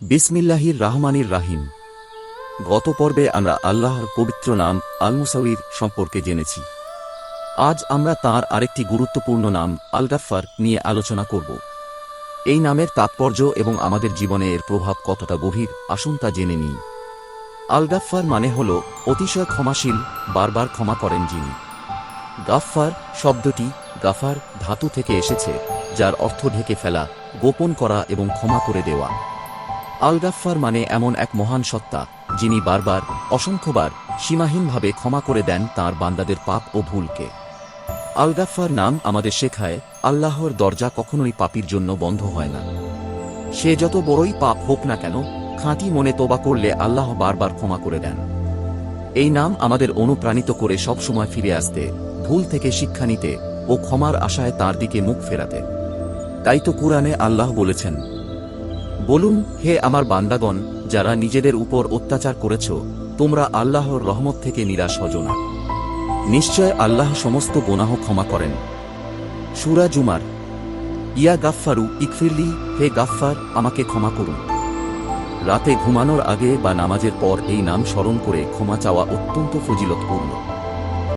বিসমিল্লাহির রাহমানির রাহিম। গত পর্বে আমরা আল্লাহর পবিত্র নাম আল মুসাউইর সম্পর্কে জেনেছি। আজ আমরা তাঁর আরেকটি গুরুত্বপূর্ণ নাম আল গাফফার নিয়ে আলোচনা করব। এই নামের তাৎপর্য এবং আমাদের জীবনে এর প্রভাব কতটা গভীর আসুন তা জেনে নিই। আল গাফফার মানে হল অতিশয় ক্ষমাশীল, বারবার ক্ষমা করেন যিনি। গাফফার শব্দটি গাফার ধাতু থেকে এসেছে, যার অর্থ ঢেকে ফেলা, গোপন করা এবং ক্ষমা করে দেওয়া। আল গাফফার মানে এমন এক মহান সত্তা যিনি বারবার, অসংখ্যবার, সীমাহীনভাবে ক্ষমা করে দেন তাঁর বান্দাদের পাপ ও ভুলকে। আল গাফফার নাম আমাদের শেখায় আল্লাহর দরজা কখনোই পাপীর জন্য বন্ধ হয় না। সে যত বড়ই পাপ হোক না কেন, খাঁটি মনে তোবা করলে আল্লাহ বারবার ক্ষমা করে দেন। এই নাম আমাদের অনুপ্রাণিত করে সবসময় ফিরে আসতে, ভুল থেকে শিক্ষা নিতে ও ক্ষমার আশায় তাঁর দিকে মুখ ফেরাতে। তাই তো কুরআনে আল্লাহ বলেছেন, বলুন, হে আমার বান্দাগণ, যারা নিজেদের উপর অত্যাচার করেছ, তোমরা আল্লাহর রহমত থেকে নিরাশ হজো না। নিশ্চয় আল্লাহ সমস্ত গুনাহ ক্ষমা করেন। সূরা জুমার। ইয়া গাফফারু ইগফিরলি, হে গাফফার, আমাকে ক্ষমা করুন। রাতে ঘুমানোর আগে বা নামাজের পর এই নাম স্মরণ করে ক্ষমা চাওয়া অত্যন্ত ফজিলতপূর্ণ।